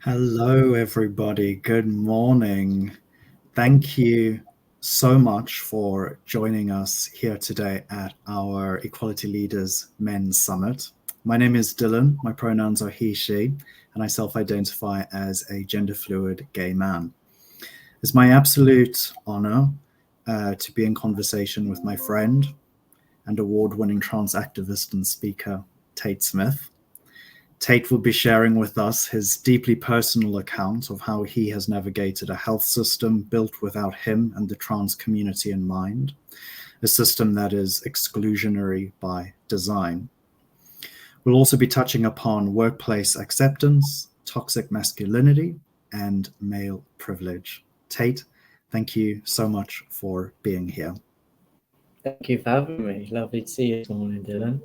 Hello, everybody. Good morning. Thank you so much for joining us here today at our Equality Leaders Men's Summit. My name is Dylan. My pronouns are he, she, and I self identify as a gender fluid gay man. It's my absolute honor to be in conversation with my friend and award winning trans activist and speaker, Tate Smith. Tate will be sharing with us his deeply personal account of how he has navigated a health system built without him and the trans community in mind, a system that is exclusionary by design. We'll also be touching upon workplace acceptance, toxic masculinity, and male privilege. Tate, thank you so much for being here. Thank you for having me. Lovely to see you this morning, Dylan.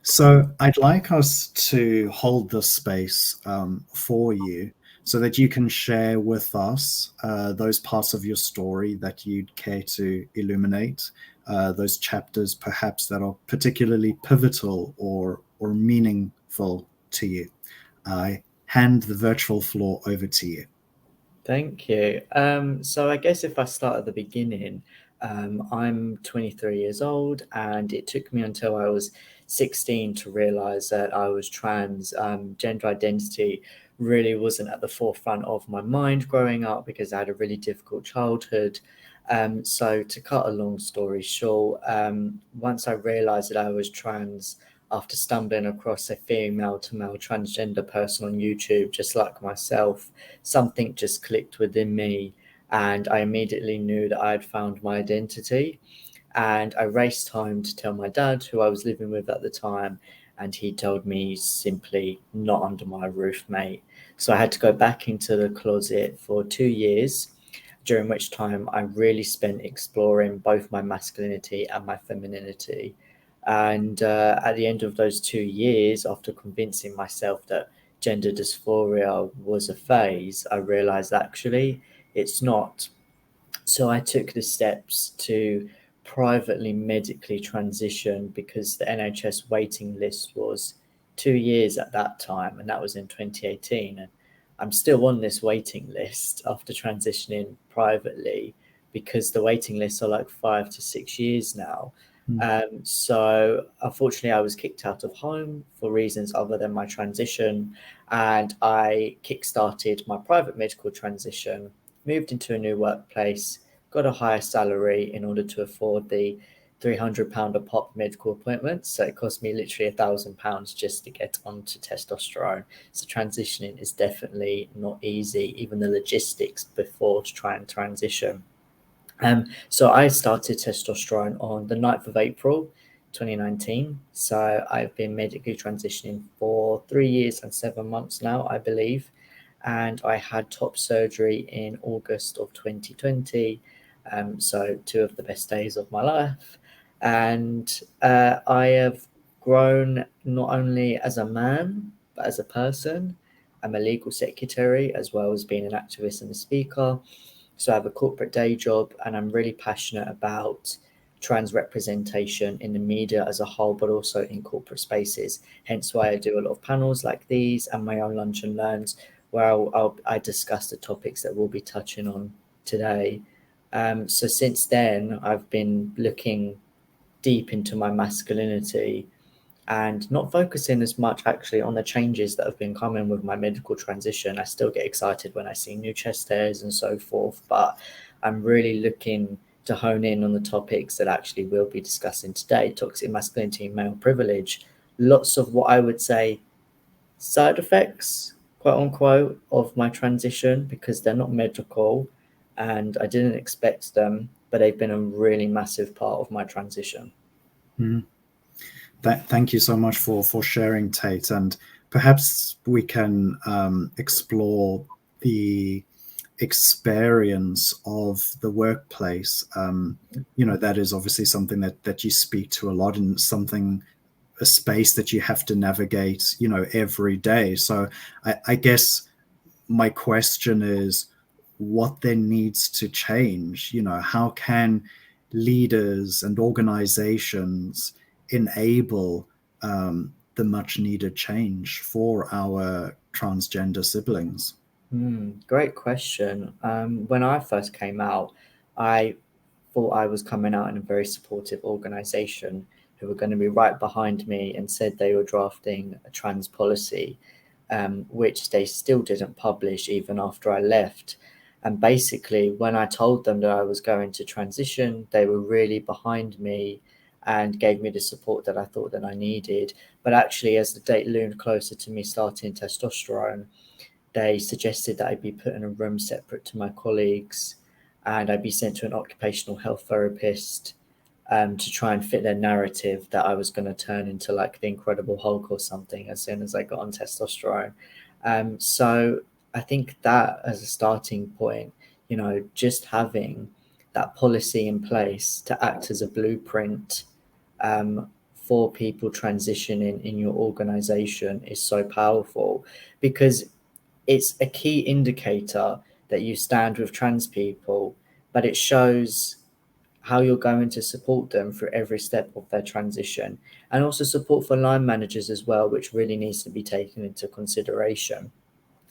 So I'd like us to hold this space for you so that you can share with us those parts of your story that you'd care to illuminate, those chapters perhaps that are particularly pivotal or meaningful to you. I hand the virtual floor over to you. Thank you. So I guess if I start at the beginning, I'm 23 years old, and it took me until I was 16 to realize that I was trans. Gender identity really wasn't at the forefront of my mind growing up because I had a really difficult childhood. So to cut a long story short, once I realized that I was trans, after stumbling across a female to male transgender person on YouTube, just like myself, something just clicked within me, and I immediately knew that I had found my identity. And I raced home to tell my dad, who I was living with at the time, and he told me simply, "Not under my roof, mate." So I had to go back into the closet for 2 years, during which time I really spent exploring both my masculinity and my femininity. And at the end of those 2 years, after convincing myself that gender dysphoria was a phase, I realized actually it's not. So I took the steps to privately medically transition because the NHS waiting list was 2 years at that time, and that was in 2018. And I'm still on this waiting list after transitioning privately because the waiting lists are like 5 to 6 years now. So unfortunately, I was kicked out of home for reasons other than my transition, and I kickstarted my private medical transition, moved into a new workplace, got a higher salary in order to afford the £300 a pop medical appointments. So it cost me literally £1,000 just to get onto testosterone. So transitioning is definitely not easy, even the logistics before to try and transition. So I started testosterone on the 9th of April 2019. So I've been medically transitioning for 3 years and 7 months now, I believe. And I had top surgery in August of 2020. So two of the best days of my life. And I have grown not only as a man, but as a person. I'm a legal secretary as well as being an activist and a speaker. So I have a corporate day job, and I'm really passionate about trans representation in the media as a whole, but also in corporate spaces. Hence why I do a lot of panels like these and my own lunch and learns, where I discuss the topics that we'll be touching on today. So since then, I've been looking deep into my masculinity and not focusing as much actually on the changes that have been coming with my medical transition. I still get excited when I see new chest hairs and so forth, but I'm really looking to hone in on the topics that actually we'll be discussing today: toxic masculinity and male privilege. Lots of what I would say side effects, quote unquote, of my transition because they're not medical and I didn't expect them, but they've been a really massive part of my transition. Mm. Thank you so much for sharing, Tate. And perhaps we can explore the experience of the workplace. That is obviously something that you speak to a lot, and something, a space that you have to navigate, every day. So I guess my question is, what then needs to change? How can leaders and organizations enable the much needed change for our transgender siblings? Great question. When I first came out, I thought I was coming out in a very supportive organization who were going to be right behind me and said they were drafting a trans policy, which they still didn't publish even after I left. And basically, when I told them that I was going to transition, they were really behind me and gave me the support that I thought that I needed. But actually, as the date loomed closer to me starting testosterone, they suggested that I be put in a room separate to my colleagues and I'd be sent to an occupational health therapist to try and fit their narrative that I was going to turn into like the Incredible Hulk or something as soon as I got on testosterone. So I think that as a starting point, just having that policy in place to act as a blueprint for people transitioning in your organization is so powerful, because it's a key indicator that you stand with trans people, but it shows how you're going to support them through every step of their transition, and also support for line managers as well, which really needs to be taken into consideration.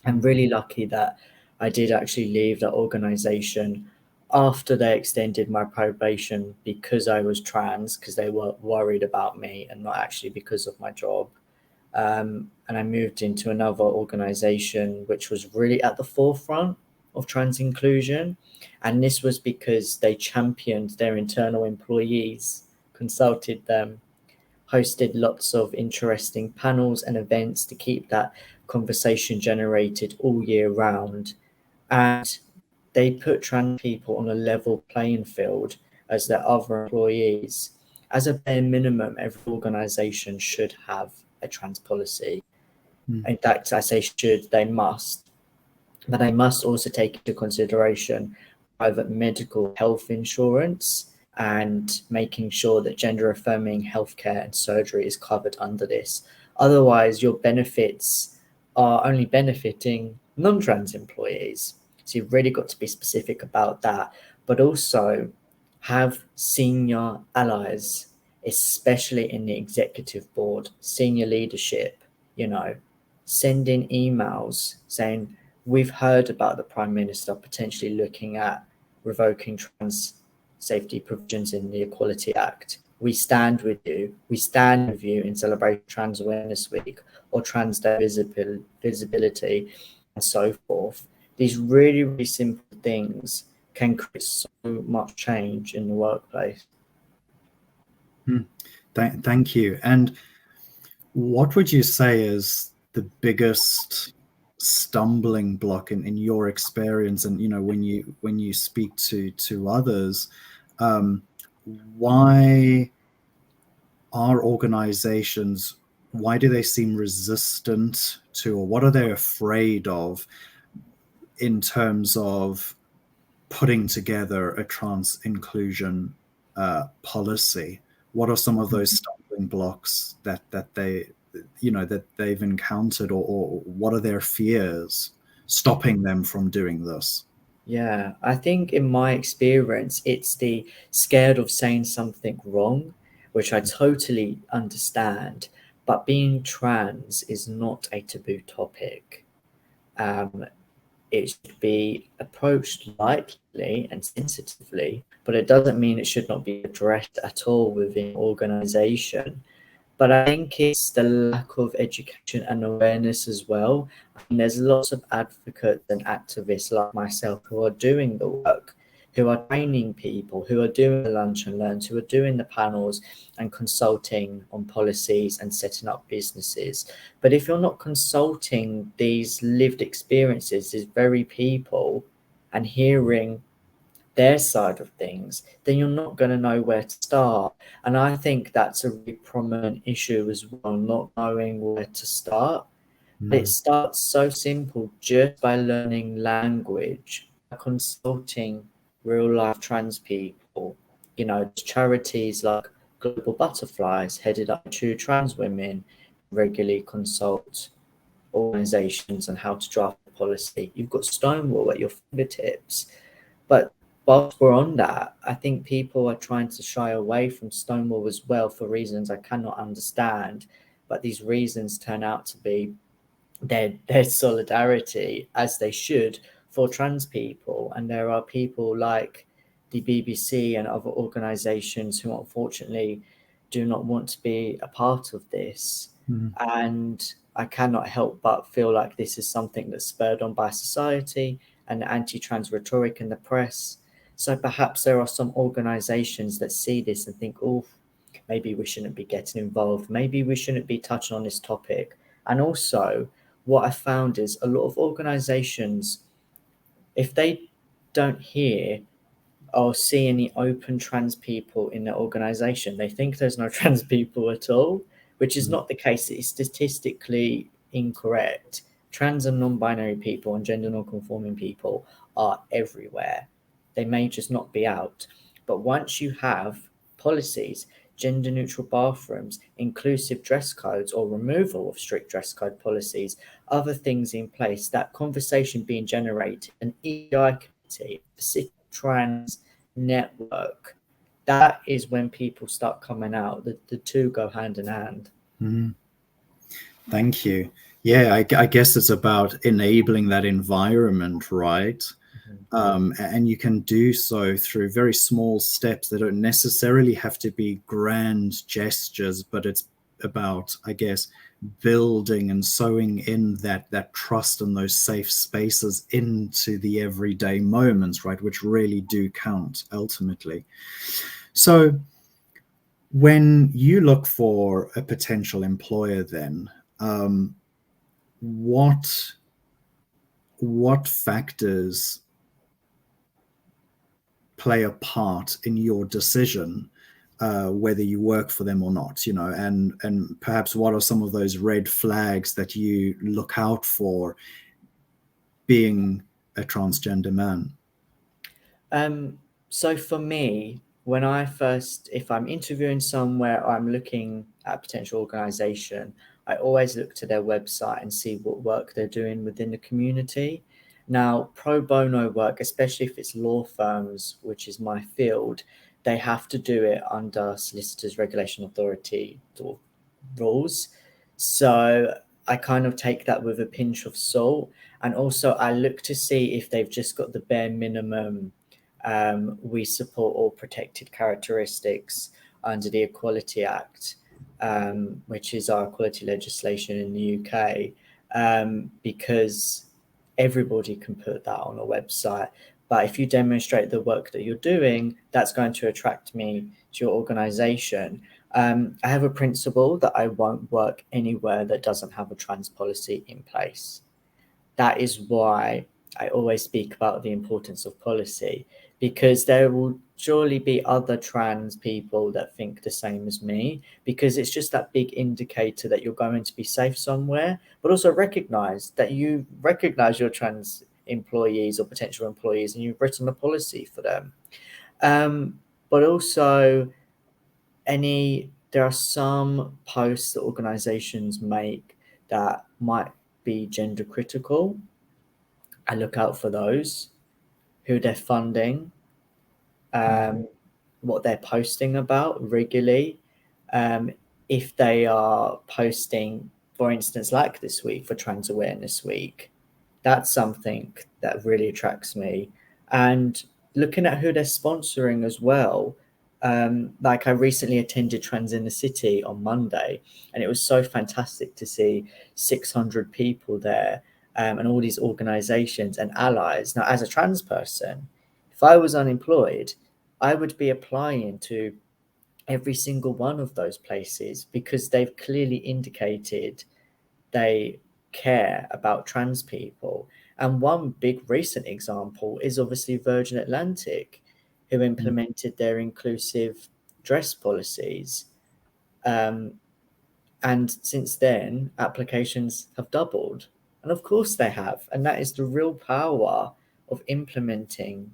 I'm really lucky that I did actually leave that organization after they extended my probation because I was trans, because they were worried about me and not actually because of my job. And I moved into another organization which was really at the forefront of trans inclusion. And this was because they championed their internal employees, consulted them, hosted lots of interesting panels and events to keep that conversation generated all year round. And they put trans people on a level playing field as their other employees. As a bare minimum, every organization should have a trans policy. In fact, I say should, they must, but they must also take into consideration private medical health insurance and making sure that gender affirming healthcare and surgery is covered under this. Otherwise, your benefits are only benefiting non-trans employees. So you've really got to be specific about that, but also have senior allies, especially in the executive board, senior leadership, sending emails saying, we've heard about the Prime Minister potentially looking at revoking trans safety provisions in the Equality Act. We stand with you. We stand with you in celebration Trans Awareness Week or Trans Day Visibility and so forth. These really, really simple things can create so much change in the workplace. Thank you. And what would you say is the biggest stumbling block in your experience, and when you speak to others, why are organizations, why do they seem resistant to, or what are they afraid of in terms of putting together a trans inclusion policy? What are some of those stumbling blocks that they've encountered, or what are their fears stopping them from doing this? Yeah, I think in my experience, it's the scared of saying something wrong, which I totally understand. But being trans is not a taboo topic. Um, it should be approached lightly and sensitively, but it doesn't mean it should not be addressed at all within organization. But I think it's the lack of education and awareness as well. And there's lots of advocates and activists like myself who are doing the work, who are training people, who are doing the lunch and learns, who are doing the panels and consulting on policies and setting up businesses. But if you're not consulting these lived experiences, these very people, and hearing their side of things, then you're not going to know where to start. And I think that's a really prominent issue as well, not knowing where to start. But it starts so simple, just by learning language, by consulting real life trans people. Charities like Global Butterflies, headed up by two trans women, regularly consult organizations on how to draft a policy. You've got Stonewall at your fingertips. But whilst we're on that, I think people are trying to shy away from Stonewall as well for reasons I cannot understand. But these reasons turn out to be their solidarity, as they should, for trans people. And there are people like the BBC and other organisations who unfortunately do not want to be a part of this. Mm. And I cannot help but feel like this is something that's spurred on by society and the anti-trans rhetoric in the press. So perhaps there are some organisations that see this and think, oh, maybe we shouldn't be getting involved. Maybe we shouldn't be touching on this topic. And also, what I found is a lot of organizations, if they don't hear or see any open trans people in their organization, they think there's no trans people at all, which is Mm. not the case. It's statistically incorrect. Trans and non-binary people and gender non-conforming people are everywhere. They may just not be out. But once you have policies, gender neutral bathrooms, inclusive dress codes, or removal of strict dress code policies, other things in place, that conversation being generated, an EI committee, a specific trans network, that is when people start coming out. The two go hand in hand. Mm. Thank you. Yeah, I guess it's about enabling that environment, right? And you can do so through very small steps that don't necessarily have to be grand gestures, but it's about, I guess, building and sowing in that trust and those safe spaces into the everyday moments, right, which really do count ultimately. So when you look for a potential employer, then what factors play a part in your decision whether you work for them or not, and perhaps what are some of those red flags that you look out for being a transgender man? So for me, if I'm interviewing somewhere, I'm looking at a potential organization, I always look to their website and see what work they're doing within the community. Now, pro bono work, especially if it's law firms, which is my field, they have to do it under Solicitors Regulation Authority rules. So I kind of take that with a pinch of salt. And also I look to see if they've just got the bare minimum. We support all protected characteristics under the Equality Act, which is our equality legislation in the UK, because everybody can put that on a website. But if you demonstrate the work that you're doing, that's going to attract me to your organization. I have a principle that I won't work anywhere that doesn't have a trans policy in place. That is why I always speak about the importance of policy, because there will surely be other trans people that think the same as me, because it's just that big indicator that you're going to be safe somewhere, but also recognize that you recognize your trans employees or potential employees and you've written a policy for them. But also there are some posts that organizations make that might be gender critical. I look out for those, who they're funding, what they're posting about regularly. If they are posting, for instance, like this week for Trans Awareness Week, that's something that really attracts me. And looking at who they're sponsoring as well. Like I recently attended Trans in the City on Monday, and it was so fantastic to see 600 people there, and all these organizations and allies. Now, as a trans person, if I was unemployed, I would be applying to every single one of those places because they've clearly indicated they care about trans people. And one big recent example is obviously Virgin Atlantic, who implemented their inclusive dress policies. And since then, applications have doubled. And of course they have. And that is the real power of implementing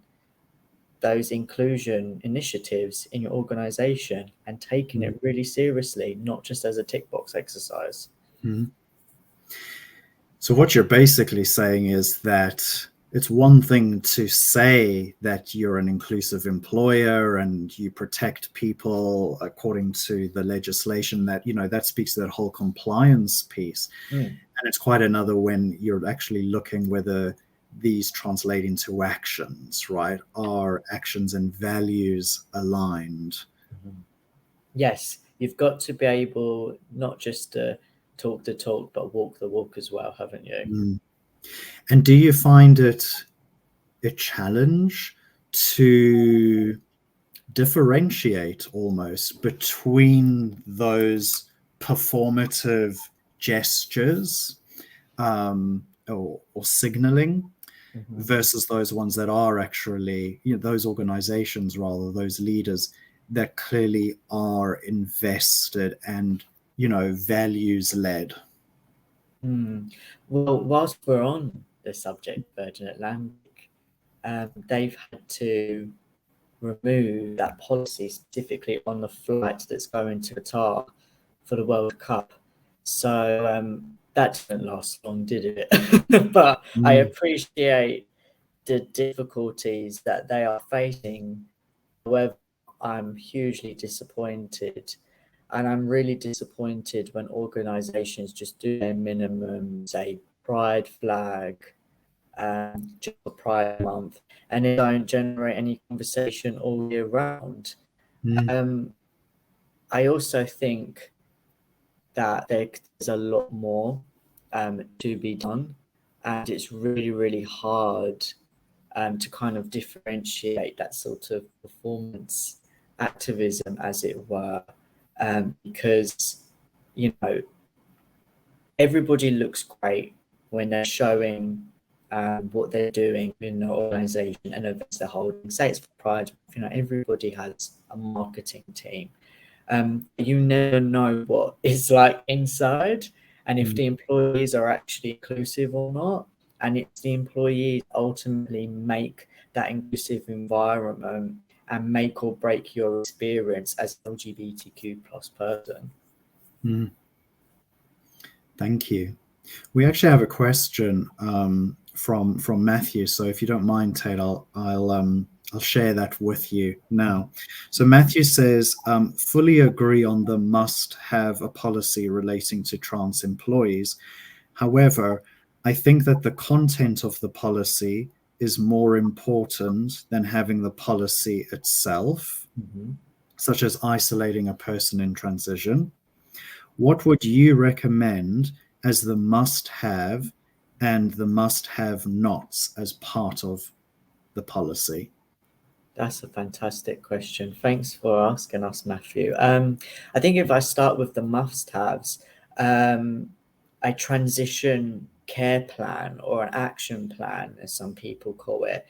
those inclusion initiatives in your organization and taking it really seriously, not just as a tick box exercise. Mm-hmm. So what you're basically saying is that it's one thing to say that you're an inclusive employer and you protect people according to the legislation, that, you know, that speaks to that whole compliance piece. And it's quite another when you're actually looking whether these translate into actions, right? Are actions and values aligned? Yes, you've got to be able not just to talk the talk, but walk the walk as well, haven't you? And do you find it a challenge to differentiate almost between those performative gestures, or signaling, versus those ones that are actually, you know, those organizations, rather, those leaders that clearly are invested and, you know, values led? Well, whilst we're on the subject of Virgin Atlantic, they've had to remove that policy specifically on the flight that's going to Qatar for the World Cup. So that didn't last long, did it? But I appreciate the difficulties that they are facing. However, I'm hugely disappointed. And I'm really disappointed when organizations just do their minimum, say, pride flag, just for Pride Month, and they don't generate any conversation all year round. I also think that there's a lot more to be done, and it's really, really hard to kind of differentiate that sort of performance activism, as it were, because, you know, everybody looks great when they're showing what they're doing in the organization and events they're holding. Say it's for Pride, you know, everybody has a marketing team. You never know what it's like inside, and if the employees are actually inclusive or not. And it's the employees ultimately make that inclusive environment and make or break your experience as an LGBTQ plus person. Thank you. We actually have a question from Matthew. So if you don't mind, Tate, I'll share that with you now. So Matthew says, fully agree on the must have a policy relating to trans employees. However, I think that the content of the policy is more important than having the policy itself, such as isolating a person in transition. What would you recommend as the must have and the must have nots as part of the policy? That's a fantastic question. Thanks for asking us, Matthew. I think if I start with the must-haves, a transition care plan or an action plan, as some people call it.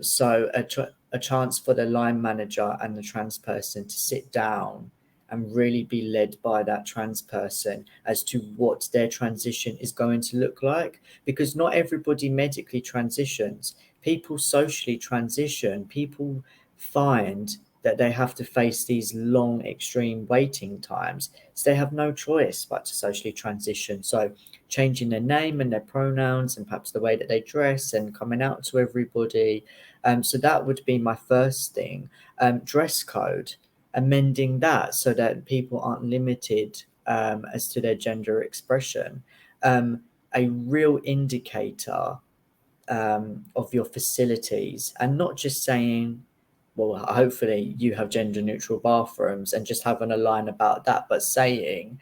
So a chance for the line manager and the trans person to sit down and really be led by that trans person as to what their transition is going to look like. Because not everybody medically transitions. People socially transition. People find that they have to face these long, extreme waiting times. So they have no choice but to socially transition. So changing their name and their pronouns and perhaps the way that they dress and coming out to everybody. So that would be my first thing. Dress code, amending that so that people aren't limited as to their gender expression. A real indicator of your facilities, and not just saying, well, hopefully you have gender neutral bathrooms and just having a line about that, but saying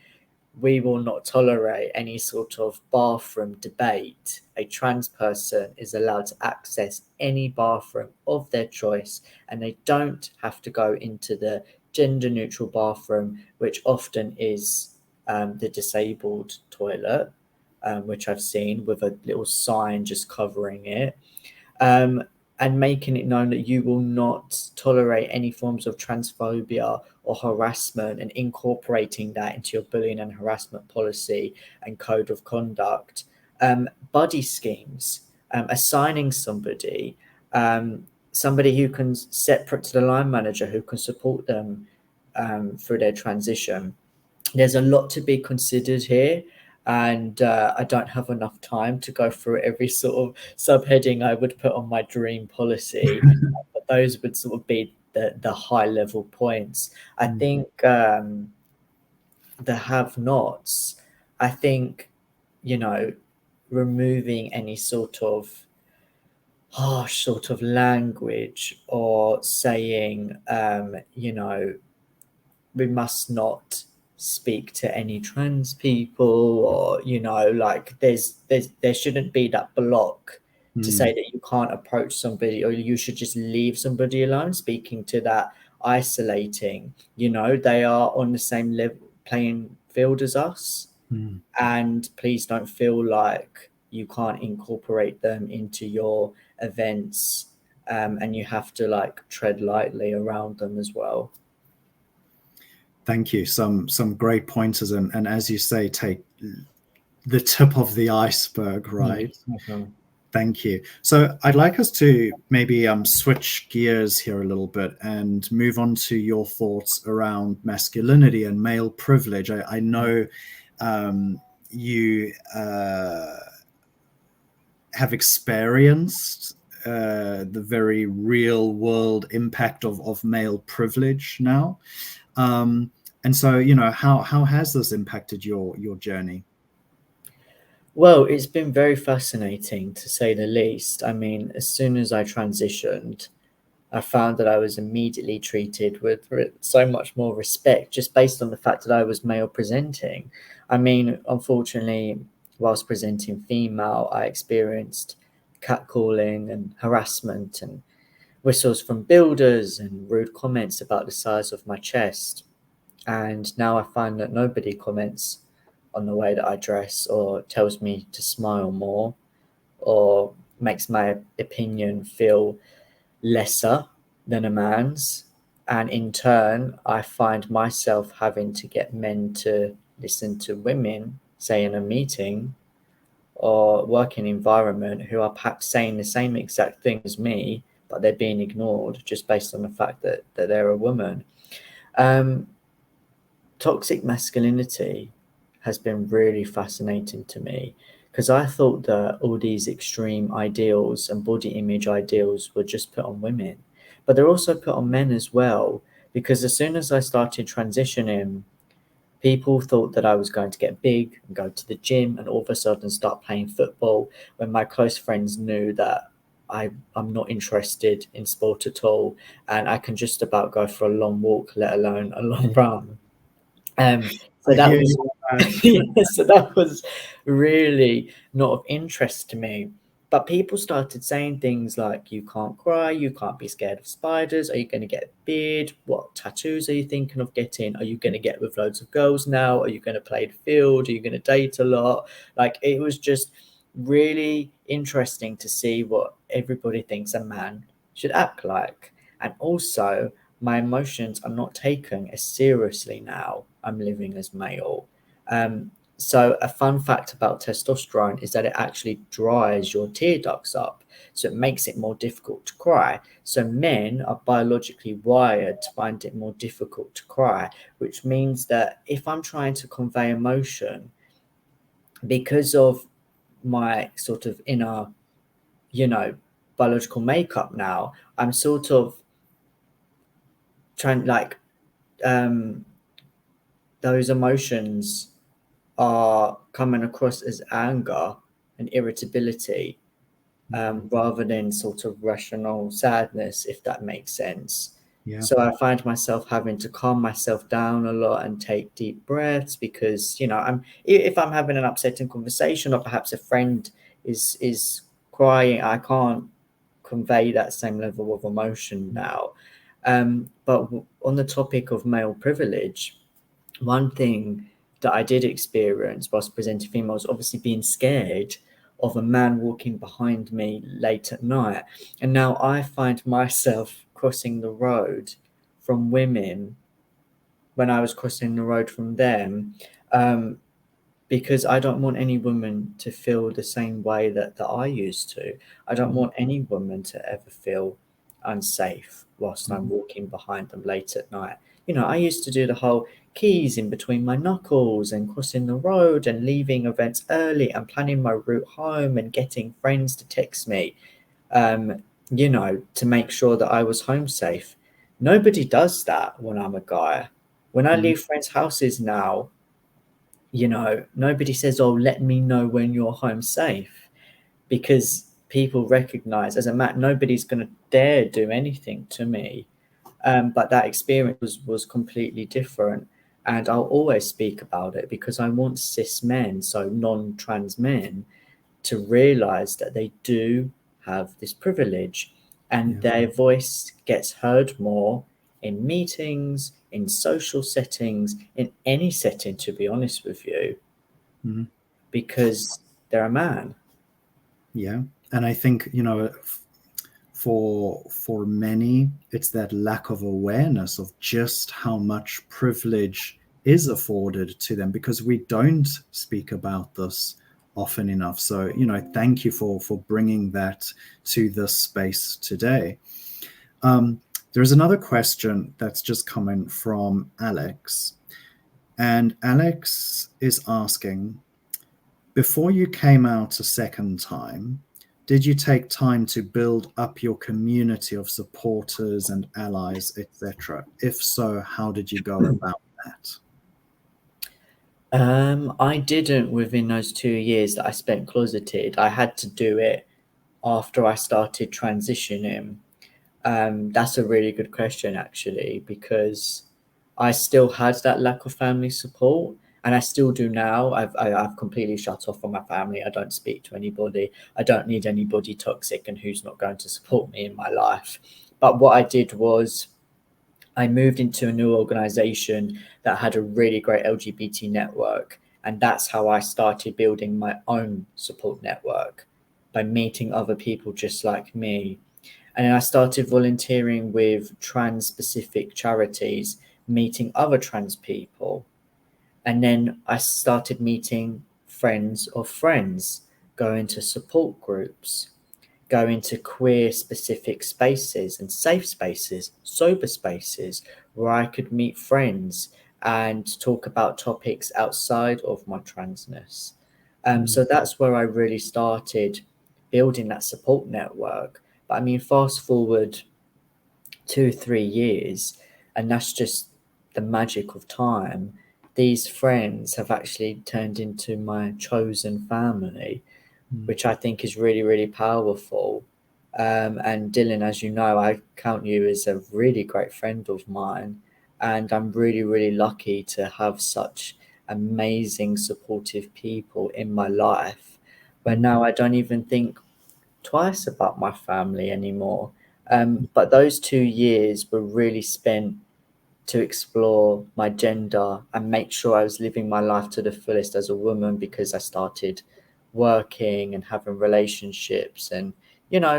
we will not tolerate any sort of bathroom debate. A trans person is allowed to access any bathroom of their choice, and they don't have to go into the gender neutral bathroom, which often is the disabled toilet, which I've seen with a little sign just covering it. And making it known that you will not tolerate any forms of transphobia or harassment, and incorporating that into your bullying and harassment policy and code of conduct. Buddy schemes, assigning somebody, somebody who can, separate to the line manager, who can support them through their transition. There's a lot to be considered here. and I don't have enough time to go through every sort of subheading I would put on my dream policy. But those would sort of be the high level points. I think the have-nots, I think, you know, removing any sort of harsh sort of language or saying, we must not speak to any trans people, or like there shouldn't be that block to say that you can't approach somebody, or you should just leave somebody alone. Speaking to that, isolating, they are on the same level playing field as us, and please don't feel like you can't incorporate them into your events, and you have to like tread lightly around them as well. Thank you. Some great pointers, and as you say, Tate, the tip of the iceberg, right? Mm-hmm. Thank you. So I'd like us to maybe switch gears here a little bit and move on to your thoughts around masculinity and male privilege. I know you have experienced the very real world impact of male privilege now. And so, how has this impacted your journey? Well, it's been very fascinating to say the least. I mean, as soon as I transitioned, I found that I was immediately treated with so much more respect just based on the fact that I was male presenting. I mean, unfortunately, whilst presenting female, I experienced catcalling and harassment and whistles from builders and rude comments about the size of my chest. And now I find that nobody comments on the way that I dress or tells me to smile more or makes my opinion feel lesser than a man's. And in turn, I find myself having to get men to listen to women, say in a meeting or working environment, who are perhaps saying the same exact thing as me, but they're being ignored just based on the fact that they're a woman. Um, Toxic masculinity has been really fascinating to me, because I thought that all these extreme ideals and body image ideals were just put on women, but they're also put on men as well. Because as soon as I started transitioning, people thought that I was going to get big and go to the gym and all of a sudden start playing football, when my close friends knew that I'm not interested in sport at all, and I can just about go for a long walk, let alone a long run. So I that hear was you on that. yeah, so that was really not of interest to me. But people started saying things like, "You can't cry, you can't be scared of spiders. Are you going to get a beard? What tattoos are you thinking of getting? Are you going to get with loads of girls now? Are you going to play the field? Are you going to date a lot?" Like, it was just really interesting to see what everybody thinks a man should act like. And also, my emotions are not taken as seriously now I'm living as male. So a fun fact about testosterone is that it actually dries your tear ducts up, so it makes it more difficult to cry. So men are biologically wired to find it more difficult to cry, which means that if I'm trying to convey emotion, because of my sort of inner, you know, biological makeup now, I'm sort of trying like um those emotions are coming across as anger and irritability, rather than sort of rational sadness, if that makes sense. Yeah. So I find myself having to calm myself down a lot and take deep breaths, because if I'm having an upsetting conversation, or perhaps a friend is crying, I can't convey that same level of emotion now. But on the topic of male privilege, one thing that I did experience whilst presenting females, obviously being scared of a man walking behind me late at night. And now I find myself crossing the road from women when I was crossing the road from them, um, because I don't want any woman to feel the same way that I used to. I don't want any woman to ever feel unsafe whilst I'm walking behind them late at night. I used to do the whole keys in between my knuckles and crossing the road and leaving events early and planning my route home and getting friends to text me, um, to make sure that I was home safe. Nobody does that when I'm a guy. When I Mm, leave friends' houses now, nobody says, "Oh, let me know when you're home safe," because people recognize, as a man, nobody's going to dare do anything to me. But that experience was completely different. And I'll always speak about it because I want cis men, so non-trans men, to realize that they do have this privilege and yeah. their voice gets heard more in meetings, in social settings, in any setting, to be honest with you, Mm, because they're a man. yeah. And I think, for many, it's that lack of awareness of just how much privilege is afforded to them because we don't speak about this often enough. So, thank you for bringing that to this space today. Um, there's another question that's just coming from Alex, and Alex is asking, before you came out a second time, did you take time to build up your community of supporters and allies, etc.? If so, how did you go about that? I didn't within those 2 years that I spent closeted. I had to do it after I started transitioning. That's a really good question, actually, because I still had that lack of family support, and I still do now. I've completely shut off from my family. I don't speak to anybody. I don't need anybody toxic and who's not going to support me in my life. But what I did was I moved into a new organization that had a really great LGBT network. And that's how I started building my own support network, by meeting other people just like me. And then I started volunteering with trans specific charities, meeting other trans people. And then I started meeting friends of friends, going to support groups, go into queer specific spaces and safe spaces, sober spaces, where I could meet friends and talk about topics outside of my transness. Mm, So that's where I really started building that support network. But I mean, fast forward 2, 3 years, and that's just the magic of time. These friends have actually turned into my chosen family, mm, which I think is really, really powerful. And Dylan, as you know, I count you as a really great friend of mine. And I'm really, really lucky to have such amazing, supportive people in my life, where mm, now I don't even think twice about my family anymore. But those 2 years were really spent to explore my gender and make sure I was living my life to the fullest as a woman, because I started working and having relationships and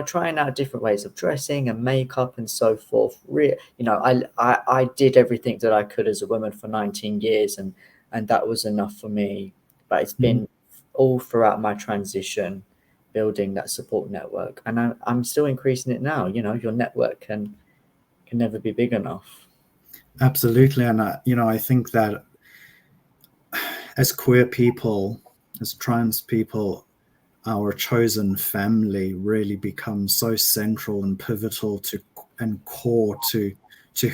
trying out different ways of dressing and makeup and so forth. I did everything that I could as a woman for 19 years, and that was enough for me. But it's mm. been all throughout my transition, building that support network, and I'm still increasing it now. Your network can never be big enough. Absolutely. And, I think that as queer people, as trans people, our chosen family really becomes so central and pivotal to and core to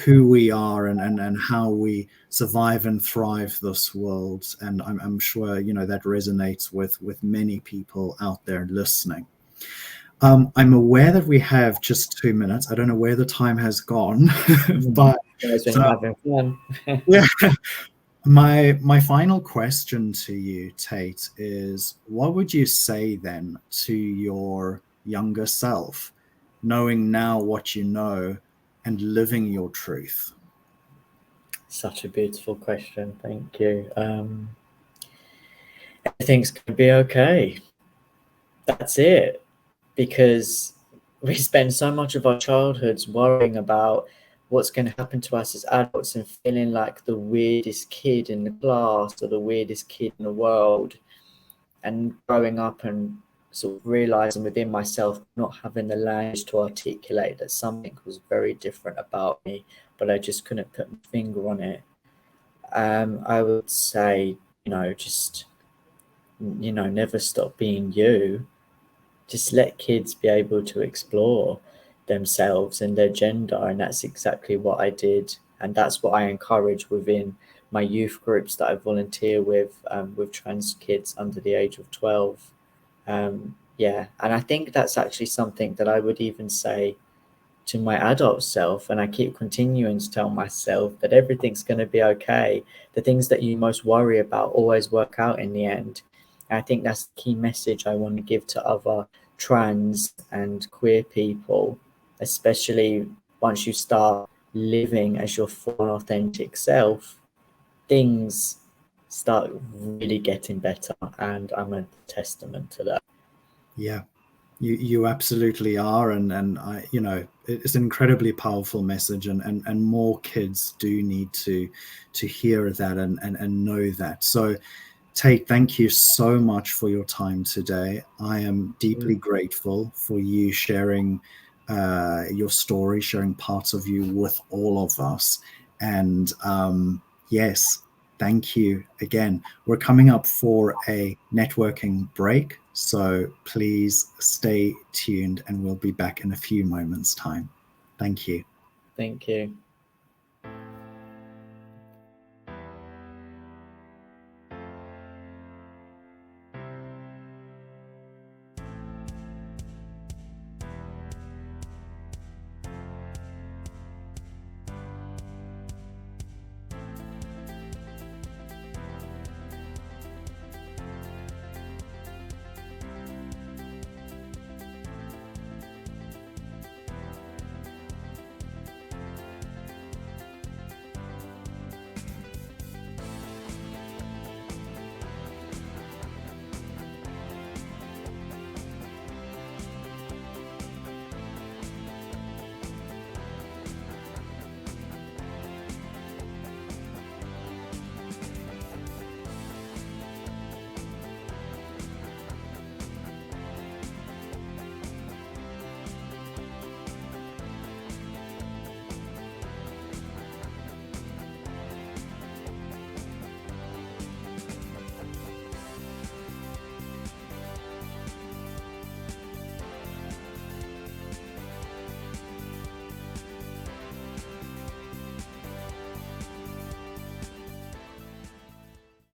who we are and how we survive and thrive this world. And I'm sure that resonates with many people out there listening. I'm aware that we have just 2 minutes. I don't know where the time has gone, but Guys, when so you're having fun. yeah. My final question to you, Tate, is what would you say then to your younger self, knowing now what you know and living your truth? Such a beautiful question. Thank you. Everything's going to be okay. That's it. Because we spend so much of our childhoods worrying about what's going to happen to us as adults and feeling like the weirdest kid in the class or the weirdest kid in the world, and growing up and sort of realizing within myself not having the language to articulate that something was very different about me but I just couldn't put my finger on it. I would say, just, never stop being you. Just let kids be able to explore themselves and their gender, and that's exactly what I did, and that's what I encourage within my youth groups that I volunteer with trans kids under the age of 12. Yeah, and I think that's actually something that I would even say to my adult self, and I keep continuing to tell myself that everything's going to be okay. The things that you most worry about always work out in the end. And I think that's the key message I want to give to other trans and queer people, especially once you start living as your full authentic self, things start really getting better, and I'm a testament to that. Yeah, you absolutely are, and I, it's an incredibly powerful message, and more kids do need to hear that and know that. So, Tate, thank you so much for your time today. I am deeply grateful for you sharing your story, sharing parts of you with all of us. And yes, thank you again. We're coming up for a networking break, so please stay tuned and we'll be back in a few moments' time. Thank you. Thank you.